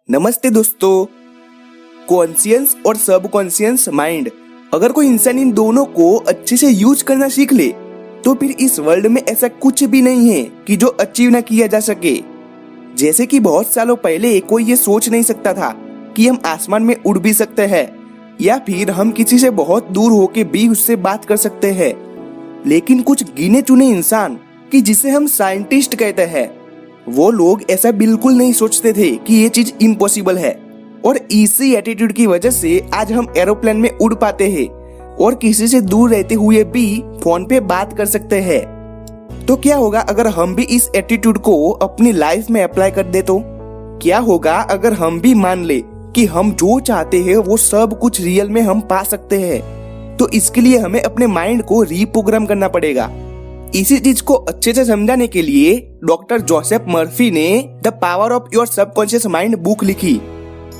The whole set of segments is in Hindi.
नमस्ते दोस्तों। कॉन्शियस और सबकॉन्शियस माइंड, अगर कोई इंसान इन दोनों को अच्छे से यूज करना सीख ले तो फिर इस वर्ल्ड में ऐसा कुछ भी नहीं है कि जो अचीव ना किया जा सके। जैसे कि बहुत सालों पहले कोई ये सोच नहीं सकता था कि हम आसमान में उड़ भी सकते हैं या फिर हम किसी से बहुत दूर होके भी उससे बात कर सकते हैं। लेकिन कुछ गिने चुने इंसान कि जिसे हम साइंटिस्ट कहते हैं, वो लोग ऐसा बिल्कुल नहीं सोचते थे कि ये चीज इम्पॉसिबल है। और इसी एटीट्यूड की वजह से आज हम एरोप्लेन में उड़ पाते हैं और किसी से दूर रहते हुए भी फोन पे बात कर सकते हैं। तो क्या होगा अगर हम भी इस एटीट्यूड को अपनी लाइफ में अप्लाई कर दे? तो क्या होगा अगर हम भी मान ले कि हम जो चाहते हैं वो सब कुछ रियल में हम पा सकते हैं? तो इसके लिए हमें अपने माइंड को रीप्रोग्राम करना पड़ेगा। इसी चीज को अच्छे से समझाने के लिए डॉक्टर जोसेफ मर्फी ने the power of your subconscious mind book लिखी।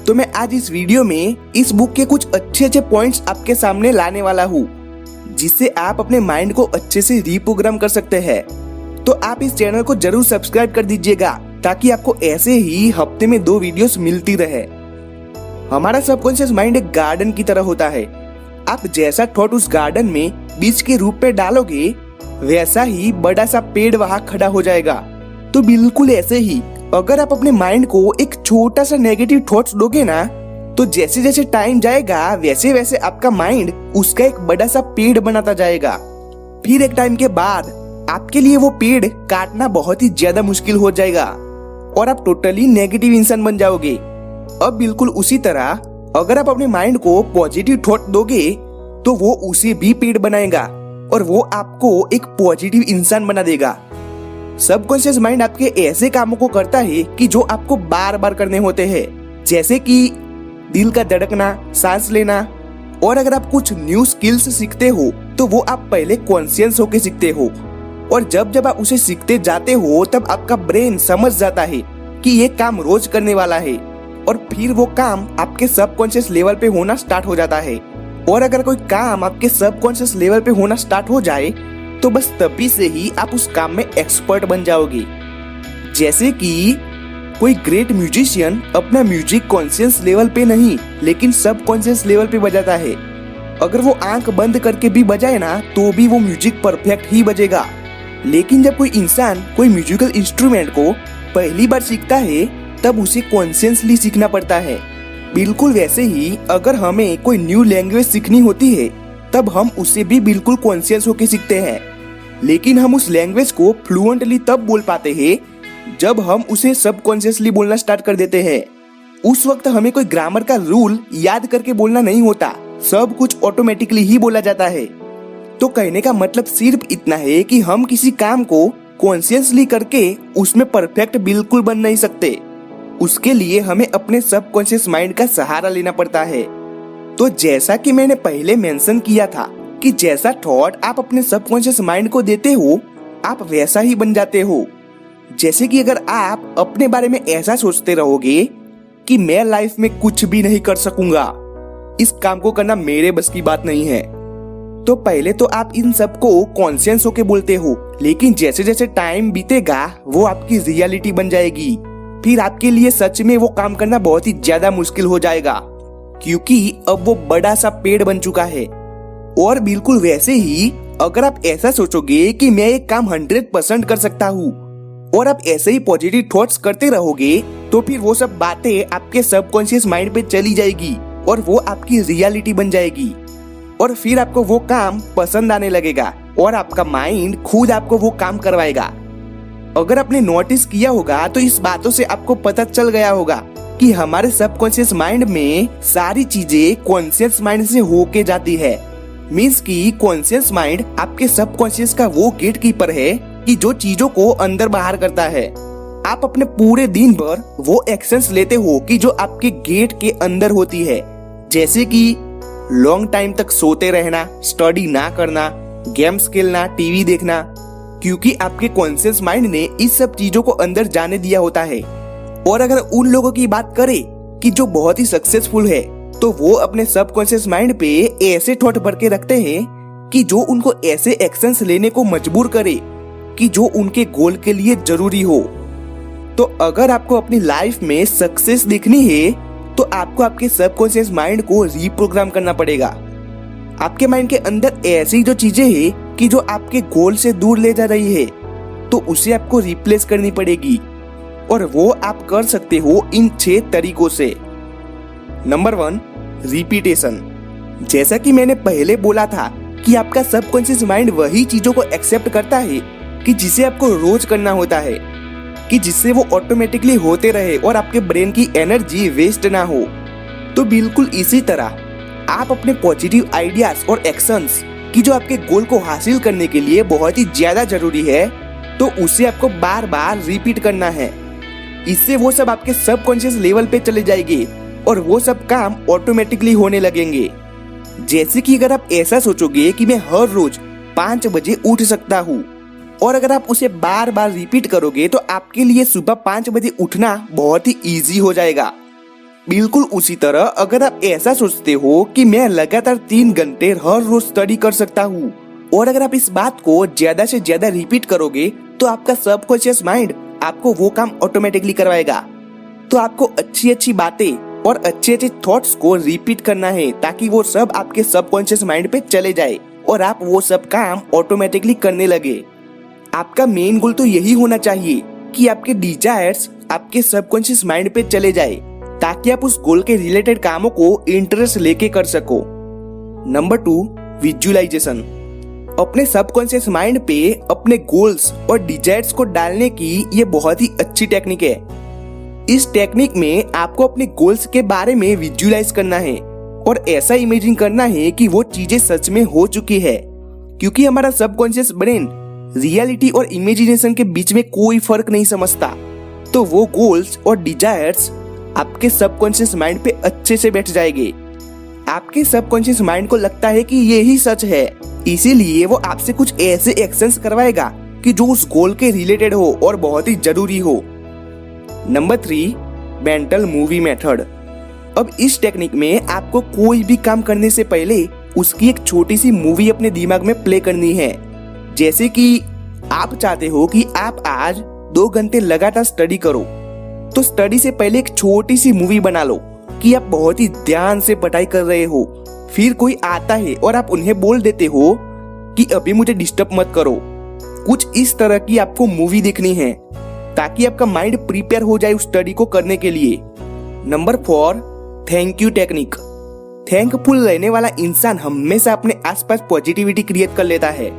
तो मैं आज इस वीडियो में इस बुक के कुछ अच्छे पॉइंट्स आपके सामने लाने वाला हूँ, जिससे आप अपने माइंड को अच्छे से रीप्रोग्राम कर सकते हैं। तो आप इस चैनल को जरूर सब्सक्राइब कर दीजिएगा ताकि आपको ऐसे ही हफ्ते में 2 वीडियोस मिलती रहे। हमारा सबकॉन्शियस माइंड एक गार्डन की तरह होता है। आप जैसा थॉट उस गार्डन में बीज के रूप में डालोगे, वैसा ही बड़ा सा पेड़ वहाँ खड़ा हो जाएगा। तो बिल्कुल ऐसे ही अगर आप अपने माइंड को एक छोटा सा नेगेटिव थॉट्स दोगे ना, तो जैसे जैसे टाइम जाएगा वैसे वैसे आपका माइंड उसका एक बड़ा सा पेड़ बनाता जाएगा। फिर एक टाइम के बाद आपके लिए वो पेड़ काटना बहुत ही ज्यादा मुश्किल हो जाएगा और आप टोटली नेगेटिव इंसान बन जाओगे। अब बिल्कुल उसी तरह अगर आप अपने माइंड को पॉजिटिव थॉट दोगे तो वो उसे भी पेड़ बनाएगा और वो आपको एक पॉजिटिव इंसान बना देगा। सबकॉन्शियस माइंड आपके ऐसे कामों को करता है कि जो आपको बार बार करने होते हैं, जैसे कि दिल का धड़कना, सांस लेना। और अगर आप कुछ न्यू स्किल्स सीखते हो तो वो आप पहले कॉन्शियस होके सीखते हो, और जब जब आप उसे सीखते जाते हो तब आपका ब्रेन समझ जाता है कि ये काम रोज करने वाला है, और फिर वो काम आपके सबकॉन्शियस लेवल पे होना स्टार्ट हो जाता है। और अगर कोई काम आपके सबकॉन्शियस लेवल पे होना स्टार्ट हो जाए तो बस तभी से ही आप उस काम में एक्सपर्ट बन जाओगे। जैसे कि कोई ग्रेट म्यूजिशियन अपना म्यूजिक कॉन्शियस लेवल पे नहीं लेकिन सबकॉन्शियस लेवल पे बजाता है। अगर वो आंख बंद करके भी बजाए ना तो भी वो म्यूजिक परफेक्ट ही बजेगा। लेकिन जब कोई इंसान कोई म्यूजिकल इंस्ट्रूमेंट को पहली बार सीखता है तब उसे कॉन्शियसली सीखना पड़ता है। बिल्कुल वैसे ही अगर हमें कोई न्यू लैंग्वेज सीखनी होती है तब हम उसे भी बिल्कुल कॉन्शियस होके सीखते हैं। लेकिन हम उस लैंग्वेज को फ्लुएंटली तब बोल पाते हैं जब हम उसे सबकॉन्शियसली बोलना स्टार्ट कर देते हैं। उस वक्त हमें कोई ग्रामर का रूल याद करके बोलना नहीं होता, सब कुछ ऑटोमेटिकली ही बोला जाता है। तो कहने का मतलब सिर्फ इतना है कि हम किसी काम को कॉन्शियसली करके उसमें परफेक्ट बिल्कुल बन नहीं सकते। उसके लिए हमें अपने सबकॉन्शियस माइंड का सहारा लेना पड़ता है। तो जैसा कि मैंने पहले मेंशन किया था कि जैसा थॉट आप अपने सबकॉन्शियस माइंड को देते हो आप वैसा ही बन जाते हो। जैसे कि अगर आप अपने बारे में ऐसा सोचते रहोगे कि मैं लाइफ में कुछ भी नहीं कर सकूंगा, इस काम को करना मेरे बस की बात नहीं है, तो पहले तो आप इन सबको कॉन्शियस होके बोलते हो। लेकिन जैसे जैसे टाइम बीतेगा वो आपकी रियलिटी बन जाएगी। फिर आपके लिए सच में वो काम करना बहुत ही ज्यादा मुश्किल हो जाएगा, क्योंकि अब वो बड़ा सा पेड़ बन चुका है। और बिल्कुल वैसे ही अगर आप ऐसा सोचोगे कि मैं एक काम 100% कर सकता हूँ और आप ऐसे ही पॉजिटिव थॉट्स करते रहोगे तो फिर वो सब बातें आपके सबकॉन्शियस माइंड पे चली जाएगी और वो आपकी रियलिटी बन जाएगी। और फिर आपको वो काम पसंद आने लगेगा और आपका माइंड खुद आपको वो काम करवाएगा। अगर आपने नोटिस किया होगा तो इस बातों से आपको पता चल गया होगा कि हमारे सबकॉन्शियस माइंड में सारी चीजें कॉन्शियस माइंड से होके जाती है। मींस कि कॉन्शियस माइंड आपके सबकॉन्शियस का वो गेट कीपर है कि जो चीजों को अंदर बाहर करता है। आप अपने पूरे दिन भर वो एक्शंस लेते हो कि जो आपके गेट के अंदर होती है, जैसे कि लॉन्ग टाइम तक सोते रहना, स्टडी ना करना, गेम्स खेलना, टीवी देखना, क्योंकि आपके कॉन्शियस माइंड ने इस सब चीजों को अंदर जाने दिया होता है। और अगर उन लोगों की बात करें कि जो बहुत ही सक्सेसफुल है, तो वो अपने सबकॉन्शियस माइंड पे ऐसे थॉट भर के रखते हैं कि जो उनको ऐसे एक्शंस लेने को मजबूर करे कि जो उनके गोल के लिए जरूरी हो। तो अगर आपको अपनी लाइफ में सक्सेस देखनी है तो आपको आपके सबकॉन्शियस माइंड को रीप्रोग्राम करना पड़ेगा। आपके माइंड के अंदर ऐसी जो चीजें हैं कि जो आपके गोल से दूर ले जा रही है, तो उसे आपको रिप्लेस करनी पड़ेगी और वो आप कर सकते हो इन 6 तरीकों से। Number 1, repetition. जैसा कि मैंने पहले बोला था कि आपका सबकॉन्शियस माइंड वही चीजों को एक्सेप्ट करता है कि जिसे आपको रोज करना होता है, कि जिससे वो ऑटोमेटिकली होते रहे और आपके ब्रेन की एनर्जी वेस्ट ना हो। तो बिल्कुल इसी तरह आप अपने पॉजिटिव आइडियाज और एक्शंस की जो आपके गोल को हासिल करने के लिए बहुत ही ज्यादा जरूरी है, तो उसे आपको बार बार रिपीट करना है। इससे वो सब आपके सबकॉन्शियस लेवल पे चले जाएंगे और वो सब काम ऑटोमेटिकली होने लगेंगे। जैसे कि अगर आप ऐसा सोचोगे कि मैं हर रोज 5 बजे उठ सकता हूँ, और अगर आप उसे बार बार रिपीट करोगे तो आपके लिए सुबह 5 बजे उठना बहुत ही इजी हो जाएगा। बिल्कुल उसी तरह अगर आप ऐसा सोचते हो कि मैं लगातार 3 घंटे हर रोज स्टडी कर सकता हूँ, और अगर आप इस बात को ज्यादा से ज्यादा रिपीट करोगे तो आपका सबकॉन्शियस माइंड आपको वो काम ऑटोमेटिकली करवाएगा। तो आपको अच्छी अच्छी बातें और अच्छे अच्छे थॉट्स को रिपीट करना है ताकि वो सब आपके सबकॉन्शियस माइंड पे चले जाए और आप वो सब काम ऑटोमेटिकली करने लगे। आपका मेन गोल तो यही होना चाहिए कि आपके डिजायर्स आपके सबकॉन्शियस माइंड पे चले जाए ताकि आप उस गोल के रिलेटेड कामों को इंटरेस्ट लेके कर सको। Number 2, visualization. अपने सबकॉन्शियस माइंड पे अपने गोल्स और डिजायर्स को डालने की ये बहुत ही अच्छी टेक्निक है। इस टेक्निक में आपको अपने गोल्स के बारे में विजुअलाइज करना है और ऐसा इमेजिन करना है कि वो चीजें सच में हो चुकी है, क्योंकि हमारा सबकॉन्शियस ब्रेन रियलिटी और इमेजिनेशन के बीच में कोई फर्क नहीं समझता। तो वो गोल्स और डिजायर्स आपके सबकॉन्शियस माइंड पे अच्छे से बैठ जाएंगे। आपके सबकॉन्शियस माइंड को लगता है कि ये ही सच है, इसीलिए वो आपसे कुछ ऐसे एक्शंस करवाएगा कि जो उस गोल के रिलेटेड हो और बहुत ही जरूरी हो। Number 3, mental movie method. अब इस टेक्निक में आपको कोई भी काम करने से पहले उसकी एक छोटी सी मूवी अपने दिमाग में प्ले करनी है। जैसे कि आप चाहते हो कि आप आज 2 घंटे लगातार स्टडी करो, तो स्टडी से पहले एक छोटी सी मूवी बना लो कि आप बहुत ही ध्यान से पढ़ाई कर रहे हो। फिर कोई आता है और आप उन्हें बोल देते हो कि अभी मुझे डिस्टर्ब मत करो। कुछ इस तरह की आपको मूवी देखनी है ताकि आपका माइंड प्रिपेयर हो जाए उस स्टडी को करने के लिए। Number 4, thank you technique. Thankful रहने वाला इंसान हमेशा अपने आसपास पॉजिटिविटी क्रिएट कर लेता है।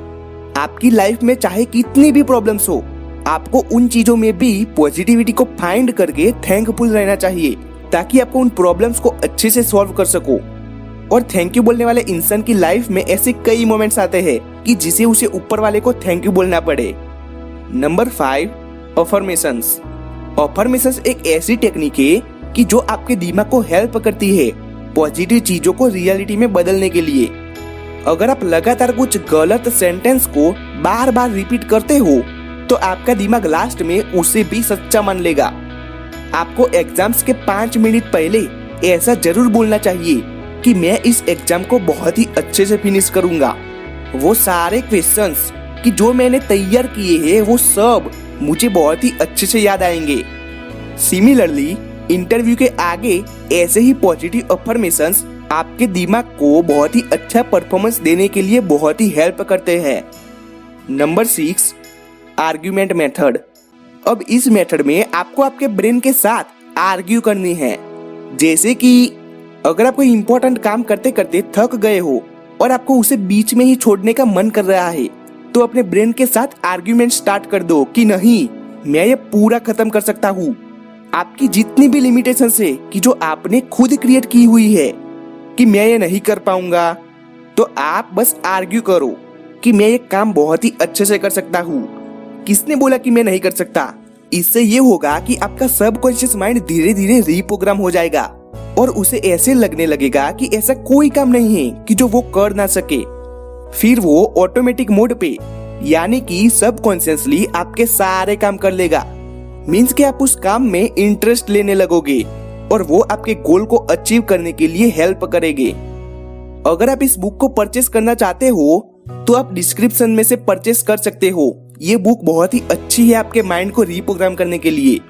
आपकी लाइफ में चाहे कितनी भी प्रॉब्लम्स हो, आपको उन चीजों में भी पॉजिटिविटी को फाइंड करके थैंकफुल रहना चाहिए ताकि आपको उन प्रॉब्लम्स को अच्छे से सॉल्व कर सको। और थैंक यू बोलने वाले इंसान की लाइफ में ऐसे कई मोमेंट्स आते हैं कि जिसे उसे ऊपर वाले को थैंक यू बोलना पड़े। Number 5, affirmations. अफर्मेशंस एक ऐसी टेक्निक है कि जो आपके दिमाग को हेल्प करती है पॉजिटिव चीजों को रियलिटी में बदलने के लिए। अगर आप लगातार कुछ गलत सेंटेंस को बार बार रिपीट करते हो तो आपका दिमाग लास्ट में उसे भी सच्चा मान लेगा। आपको एग्जाम्स के 5 मिनट पहले ऐसा जरूर बोलना चाहिए कि मैं इस एग्जाम को बहुत ही अच्छे से फिनिश करूंगा। वो सारे क्वेश्चंस कि जो मैंने तैयार किए हैं वो सब मुझे बहुत ही अच्छे से याद आएंगे। सिमिलरली इंटरव्यू के आगे ऐसे ही पॉजिटिव अफर्मेशंस आपके दिमाग को बहुत ही अच्छा परफॉर्मेंस देने के लिए बहुत ही हेल्प करते हैं। Number 6, argument method. अब इस मेथड में आपको आपके ब्रेन के साथ आर्ग्यू करनी है। जैसे कि अगर आप कोई इंपॉर्टेंट काम करते करते थक गए हो और आपको उसे बीच में ही छोड़ने का मन कर रहा है, तो अपने ब्रेन के साथ आर्ग्यूमेंट स्टार्ट कर दो कि नहीं, मैं ये पूरा खत्म कर सकता हूँ। आपकी जितनी भी लिमिटेशंस है कि जो आपने खुद क्रिएट की हुई है कि मैं ये नहीं कर पाऊंगा, तो आप बस आर्ग्यू करो कि मैं ये काम बहुत ही अच्छे से कर सकता हूँ। किसने बोला कि मैं नहीं कर सकता? इससे ये होगा कि आपका सबकॉन्शियस माइंड धीरे धीरे रीप्रोग्राम हो जाएगा और उसे ऐसे लगने लगेगा कि ऐसा कोई काम नहीं है कि जो वो कर ना सके। फिर वो ऑटोमेटिक मोड पे यानी कि सबकॉन्शियसली आपके सारे काम कर लेगा। मीन्स कि आप उस काम में इंटरेस्ट लेने लगोगे और वो आपके गोल को अचीव करने के लिए हेल्प करेंगे। अगर आप इस बुक को परचेस करना चाहते हो तो आप डिस्क्रिप्शन में से परचेस कर सकते हो। ये बुक बहुत ही अच्छी है आपके माइंड को रीप्रोग्राम करने के लिए।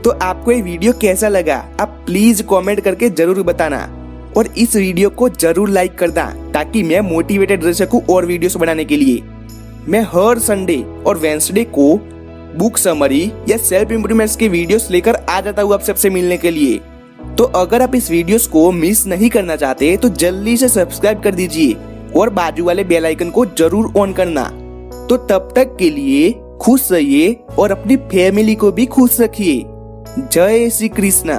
तो आपको ये वीडियो कैसा लगा आप प्लीज कमेंट करके जरूर बताना और इस वीडियो को जरूर लाइक करना ताकि मैं मोटिवेटेड रह सकूं और वीडियोस बनाने के लिए। मैं हर संडे और वेंसडे को बुक समरी या सेल्फ इम्प्रूवमेंट्स के वीडियोस लेकर आ जाता हूँ आप सबसे मिलने के लिए। तो अगर आप इस वीडियोस को मिस नहीं करना चाहते तो जल्दी से सब्सक्राइब कर दीजिए और बाजू वाले बेल आइकन को जरूर ऑन करना। तो तब तक के लिए खुश रहिए और अपनी फैमिली को भी खुश रखिए। जय श्री कृष्णा।